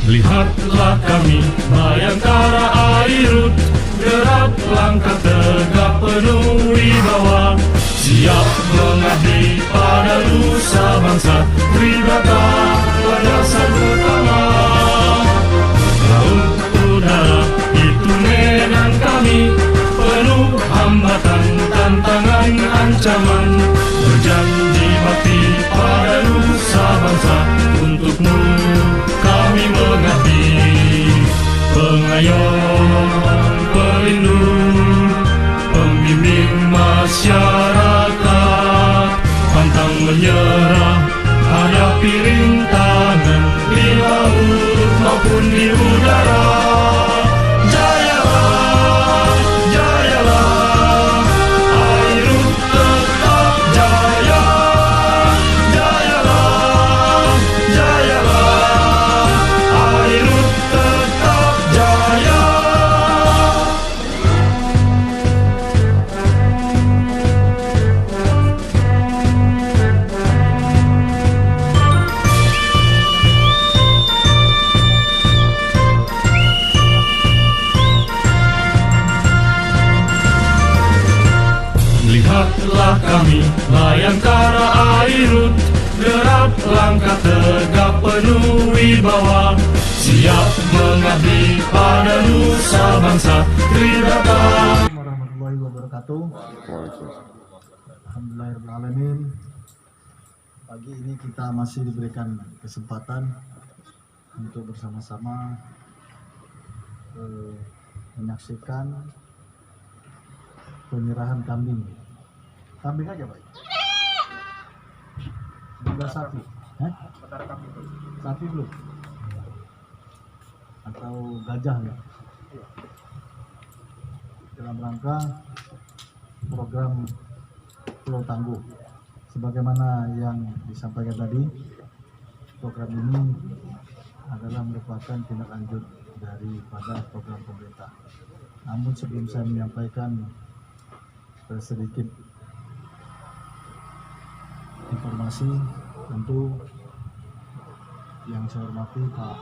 Lihatlah kami, Bayangkara Airut, gerak langkah tegak penuh wibawa, siap mengabdi pada nusa bangsa, Tribrata landasan utama. Laut udara itu medan kami, penuh hambatan, tantangan, ancaman, berjanji bakti pada nusa bangsa, untukmu kami mengabdi. Pengayom, pelindung, pembimbing masyarakat, pantang menyerah hadapi rintangan di laut maupun di udara. Jayalah, jayalah, Airut tetap jaya. Jayalah, jayalah, Airut tetap jaya. Lihatlah kami, Bayangkara Airut, gerak langkah tegak penuh wibawa, siap mengabdi pada nusa bangsa, Tribrata. Warahmatullahi wabarakatuh. Alhamdulillahirrahmanirrahim. Pagi ini kita masih diberikan kesempatan untuk bersama-sama menyaksikan penyerahan kambing. Kambing aja, Pak. Sudah sapi. Sapi belum? Atau gajah ya? Dalam rangka program Pulau Tangguh. Sebagaimana yang disampaikan tadi, program ini adalah merupakan tindak lanjut daripada program pemerintah. Namun sebelum saya menyampaikan sedikit informasi, tentu yang saya hormati Pak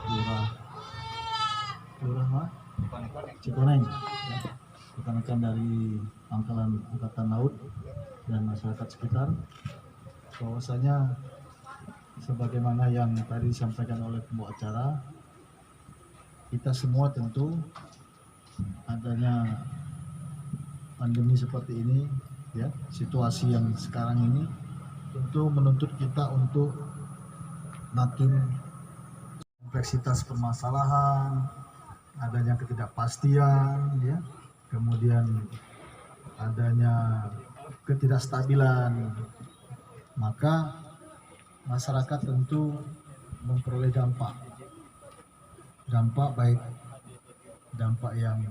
Lurah Cikoneng, ya, rekan-rekan dari Angkatan Laut dan masyarakat sekitar, bahwasanya sebagaimana yang tadi disampaikan oleh pembawa acara, kita semua tentu adanya pandemi seperti ini, ya, situasi yang sekarang ini tentu menuntut kita untuk makin kompleksitas permasalahan, adanya ketidakpastian, ya, kemudian adanya ketidakstabilan, maka masyarakat tentu memperoleh dampak baik dampak yang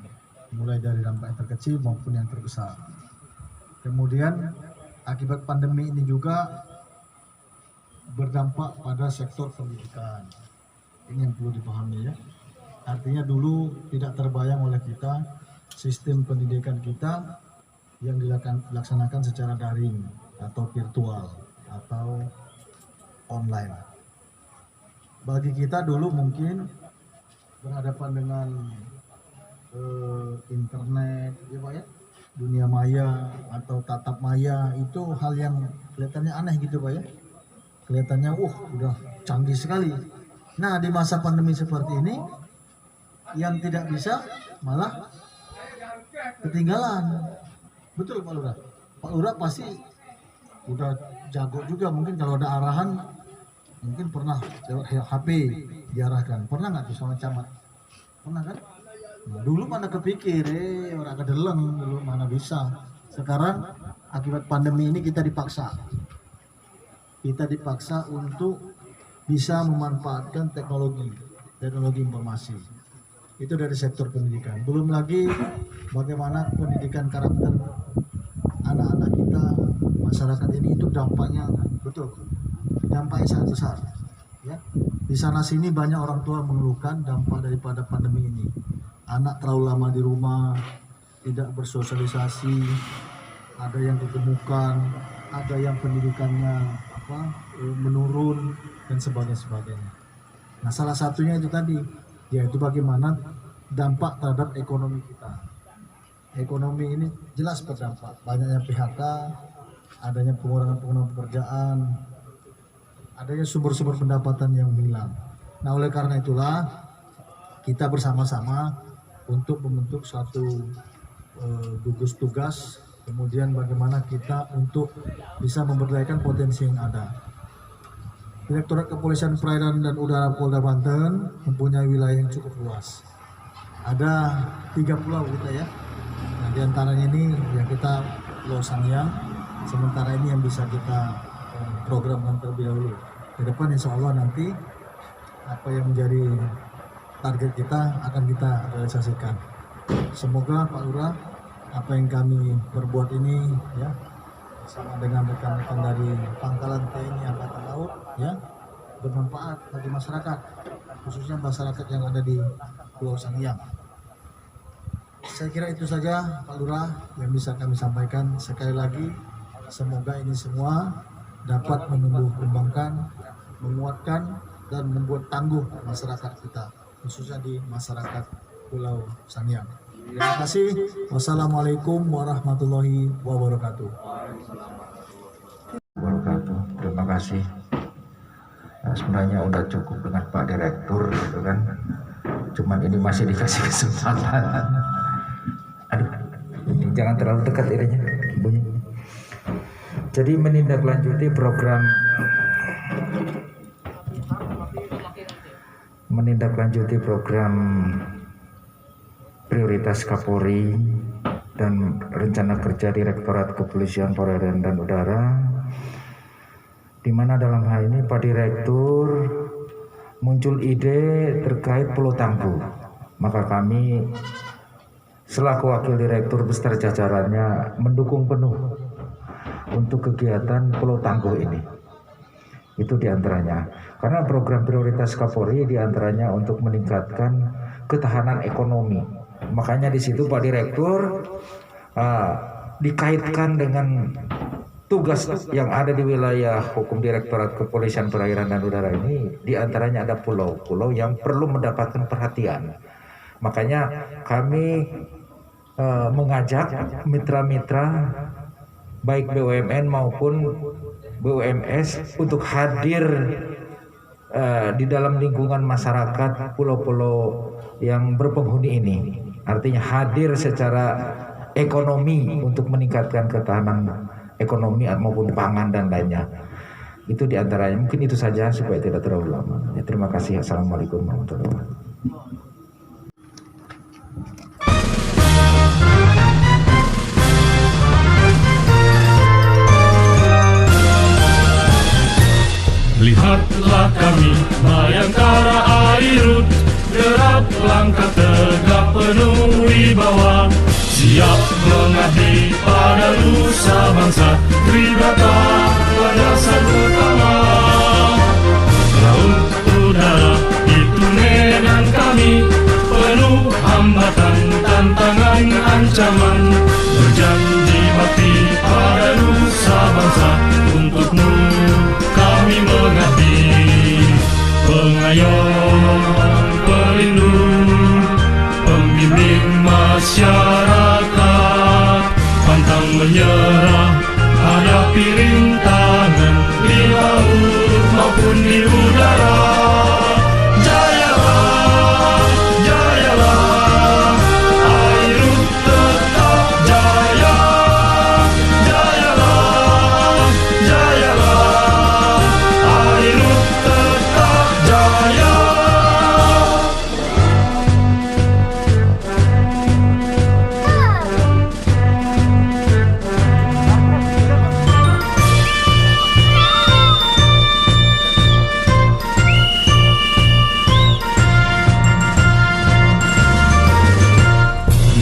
mulai dari dampak yang terkecil maupun yang terbesar. Kemudian akibat pandemi ini juga berdampak pada sektor pendidikan. Ini yang perlu dipahami, ya. Artinya dulu tidak terbayang oleh kita sistem pendidikan kita yang dilaksanakan secara daring atau virtual atau online. Bagi kita dulu mungkin berhadapan dengan internet, ya Pak, ya, dunia maya atau tatap maya, itu hal yang kelihatannya aneh gitu Pak, ya. Kelihatannya udah canggih sekali. Nah, di masa pandemi seperti ini yang tidak bisa malah ketinggalan. Betul Pak Lurah. Pak Lurah pasti udah jago juga, mungkin kalau ada arahan mungkin pernah lewat HP diarahkan. Pernah nggak tuh sama camat? Pernah kan? Nah, dulu mana kepikir, orang kedeleng dulu mana bisa. Sekarang akibat pandemi ini kita dipaksa untuk bisa memanfaatkan teknologi informasi. Itu dari sektor pendidikan. Belum lagi bagaimana pendidikan karakter anak-anak kita, masyarakat ini, itu dampaknya sangat besar. Ya, di sana sini banyak orang tua mengeluhkan dampak daripada pandemi ini. Anak terlalu lama di rumah, tidak bersosialisasi, ada yang kegemukan, ada yang pendidikannya menurun dan sebagainya. Nah, salah satunya itu tadi, yaitu bagaimana dampak terhadap ekonomi kita. Ekonomi ini jelas berdampak, banyaknya PHK, adanya pengurangan pekerjaan, adanya sumber-sumber pendapatan yang hilang. Nah, oleh karena itulah kita bersama-sama untuk membentuk suatu gugus tugas, kemudian bagaimana kita untuk bisa memberdayakan potensi yang ada. Direktorat Kepolisian Perairan dan Udara Polda Banten mempunyai wilayah yang cukup luas. Ada 3 pulau kita ya. Nah, di antaranya ini yang kita Pulau Sangiang, sementara ini yang bisa kita programkan terlebih dahulu. Ke depan insya Allah nanti apa yang menjadi target kita akan kita realisasikan. Semoga Pak Lurah, apa yang kami perbuat ini ya bersama dengan rekan-rekan dari Pangkalan TNI Angkatan Laut ya bermanfaat bagi masyarakat, khususnya masyarakat yang ada di Pulau Sangiang. Saya kira itu saja Pak Lurah yang bisa kami sampaikan. Sekali lagi semoga ini semua dapat menumbuh kembangkan, menguatkan dan membuat tangguh masyarakat kita, khususnya di masyarakat Pulau Sangiang. Terima kasih. Wassalamualaikum warahmatullahi wabarakatuh. Terima kasih. Nah, sebenarnya udah cukup dengan Pak Direktur gitu kan. Cuman ini masih dikasih kesempatan. Aduh, ini jangan terlalu dekat irinya. Jadi menindaklanjuti program prioritas Kapolri dan rencana kerja Direktorat Kepolisian Perairan dan Udara, di mana dalam hal ini Pak Direktur muncul ide terkait Pulau Tangguh. Maka kami selaku Wakil Direktur beserta jajarannya mendukung penuh untuk kegiatan Pulau Tangguh ini. Itu diantaranya, karena program prioritas Kapolri diantaranya untuk meningkatkan ketahanan ekonomi. Makanya di situ Pak Direktur dikaitkan dengan tugas yang ada di wilayah hukum Direktorat Kepolisian Perairan dan Udara ini. Diantaranya ada pulau-pulau yang perlu mendapatkan perhatian. Makanya kami mengajak mitra-mitra baik BUMN maupun BUMS untuk hadir di dalam lingkungan masyarakat pulau-pulau yang berpenghuni ini. Artinya hadir secara ekonomi untuk meningkatkan ketahanan ekonomi maupun pangan dan lainnya. Itu diantaranya. Mungkin itu saja supaya tidak terlalu lama. Ya, terima kasih. Assalamualaikum warahmatullahi wabarakatuh. Lihatlah kami Bayangkara Airut, gerak langkah tegak penuh wibawa, siap mengabdi pada nusa bangsa, Tribata landasan utama. Laut udara itu medan kami, penuh hambatan, tantangan, ancaman, berjanji bakti pada nusa bangsa, untukmu kami mengabdi. Pengayom, pelindung, pembimbing masyarakat, pantang menyerah hadapi rintangan di laut maupun di udara. Jayalah, jayalah, Airut tetap jaya. Jayalah, jayalah, Airut tetap jaya.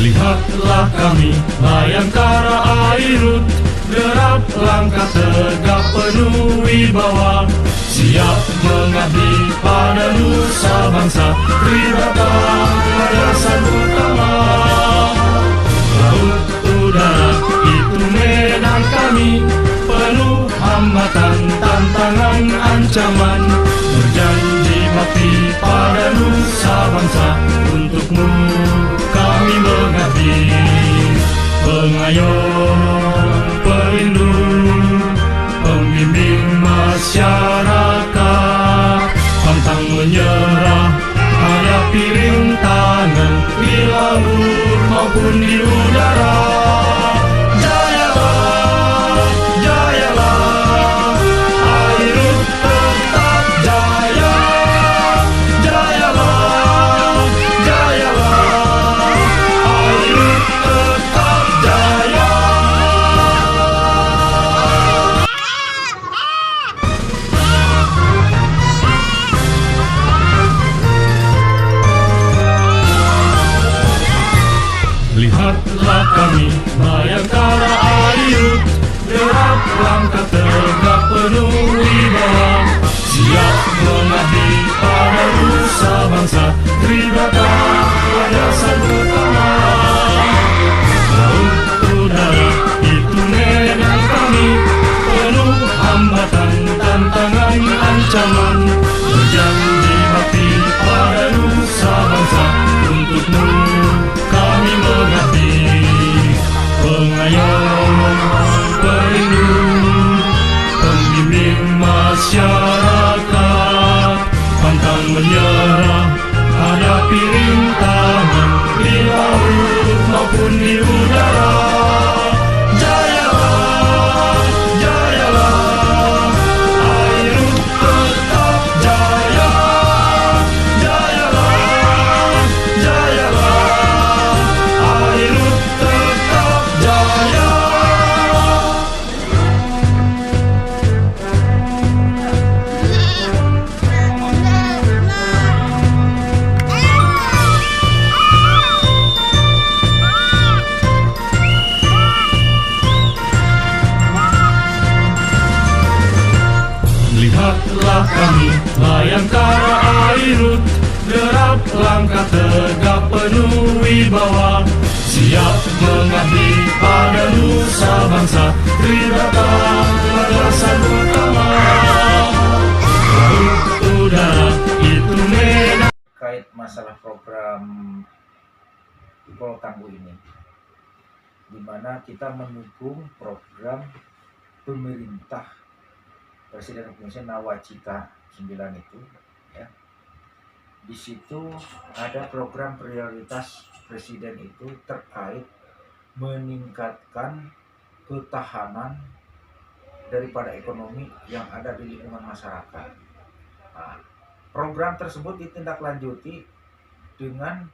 Lihatlah kami Bayangkara Airut, gerak langkah tegak penuh wibawa, siap mengabdi pada nusa bangsa, Tribata landasan utama. Laut udara itu pengayom, pelindung, pembimbing masyarakat, pantang menyerah, hadapi rintangan di laut maupun di udara. Jayalah, jayalah, Airut tetap jaya. Jayalah, jayalah, Airut tetap jaya. Lihatlah kami, Bayangkara Airut, derap langkah tegak penuh wibawa, siap mengabdi pada nusa bangsa, Tribrata landasan utama. Laut udara itu medan kami, penuh hambatan, tantangan, ancaman, berjanji bakti pada nusa bangsa, untukmu kami mengabdi. Pengayom, pelindung, pembimbing masyarakat, pantang menyerah, hadapi rintangan di laut maupun di udara. Jayalah, jayalah, Airut tetap jaya. Jayalah, jayalah, Airut tetap jaya. Lihatlah kami, Bayangkara Airut, derap langkah tegak penuh wibawa, siap mengabdi pada nusa bangsa, Tribrata landasan utama. Laut udara itu medan. Terkait masalah program Pulau Tangguh ini, di mana kita mendukung program pemerintah Presiden Republik Indonesia Nawacita 9 itu, ya. Di situ ada program prioritas Presiden itu terkait meningkatkan ketahanan daripada ekonomi yang ada di lingkungan masyarakat. Nah, program tersebut ditindaklanjuti dengan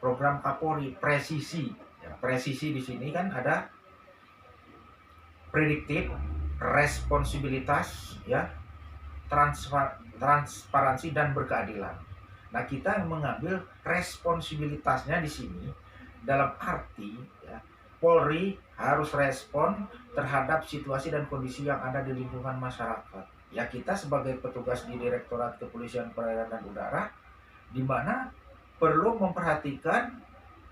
program Kapolri presisi. Ya, presisi di sini kan ada prediktif, responsibilitas, ya, transparansi dan berkeadilan. Nah, kita mengambil responsibilitasnya di sini dalam arti, ya, Polri harus respon terhadap situasi dan kondisi yang ada di lingkungan masyarakat. Ya, kita sebagai petugas di Direktorat Kepolisian Perairan dan Udara, di mana perlu memperhatikan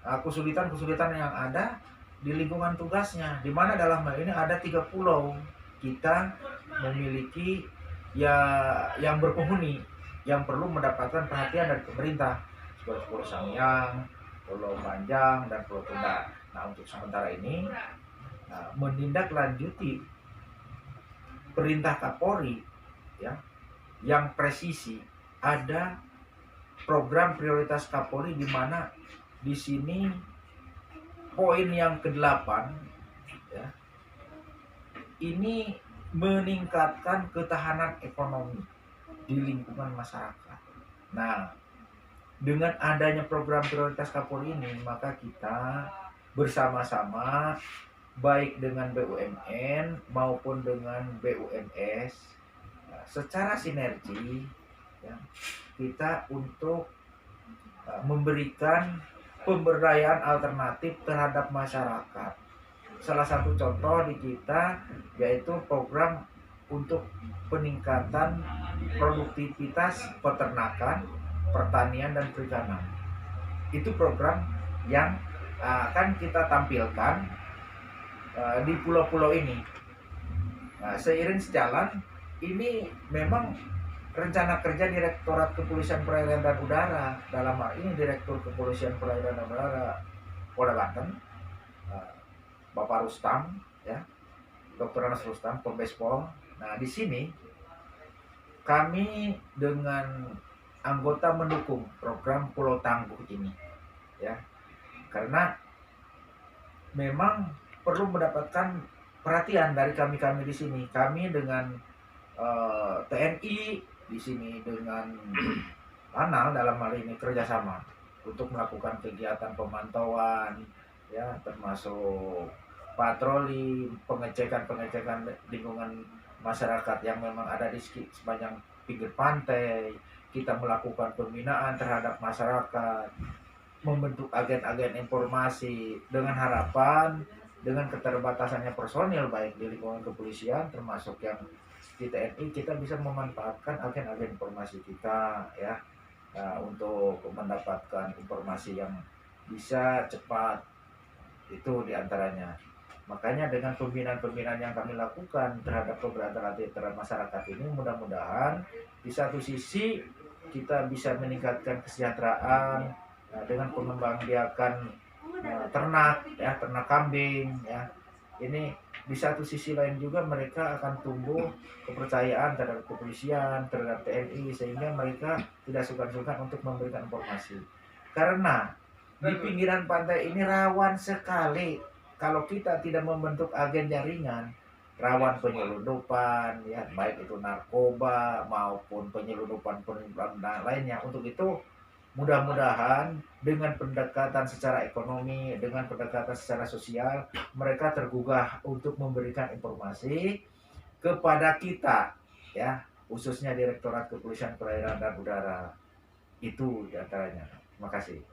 kesulitan-kesulitan yang ada di lingkungan tugasnya, di mana dalam hal ini ada 3 pulau. Kita memiliki yang berpenghuni yang perlu mendapatkan perhatian dari pemerintah, seperti Pulau Sangiang, Pulau Panjang, dan Pulau Tunda. Nah, untuk sementara ini menindaklanjuti perintah Kapolri, ya, yang presisi, ada program prioritas Kapolri di mana di sini poin yang ke-8, ya, ini meningkatkan ketahanan ekonomi di lingkungan masyarakat. Nah, dengan adanya program prioritas Kapolri ini, maka kita bersama-sama baik dengan BUMN maupun dengan BUMS secara sinergi, ya, kita untuk memberikan pemberdayaan alternatif terhadap masyarakat. Salah satu contoh di kita yaitu program untuk peningkatan produktivitas peternakan, pertanian, dan perikanan. Itu program yang akan kita tampilkan di pulau-pulau ini. Nah, seiring sejalan, ini memang rencana kerja Direktorat Kepolisian Perairan dan Udara, dalam hal ini Direktur Kepolisian Perairan dan Udara Polda Banten, Bapak Bapak Rustam, ya, Dr. Anas Rustam, Kombes Pol. Nah, di sini kami dengan anggota mendukung program Pulau Tangguh ini, ya, karena memang perlu mendapatkan perhatian dari kami di sini. Kami dengan TNI di sini dengan Lanal dalam hal ini kerjasama untuk melakukan kegiatan pemantauan, ya, termasuk patroli, pengecekan lingkungan masyarakat yang memang ada di sepanjang pinggir pantai. Kita melakukan pembinaan terhadap masyarakat, membentuk agen-agen informasi dengan harapan dengan keterbatasannya personil baik di lingkungan kepolisian termasuk yang di TNI, kita bisa memanfaatkan agen-agen informasi kita, ya, untuk mendapatkan informasi yang bisa cepat, itu diantaranya. Makanya dengan pembinaan-pembinaan yang kami lakukan terhadap keberadaan terhadap masyarakat ini, mudah-mudahan di satu sisi kita bisa meningkatkan kesejahteraan dengan pengembangbiakan ternak, ya, ternak kambing, ya. Ini di satu sisi lain juga mereka akan tumbuh kepercayaan terhadap kepolisian, terhadap TNI, sehingga mereka tidak sungkan-sungkan untuk memberikan informasi. Karena di pinggiran pantai ini rawan sekali kalau kita tidak membentuk agen jaringan, rawan penyelundupan, ya, baik itu narkoba maupun penyelundupan lainnya. Untuk itu mudah-mudahan dengan pendekatan secara ekonomi, dengan pendekatan secara sosial, mereka tergugah untuk memberikan informasi kepada kita, ya, khususnya Direktorat Kepolisian Perairan dan Udara. Itu diantaranya. Terima kasih.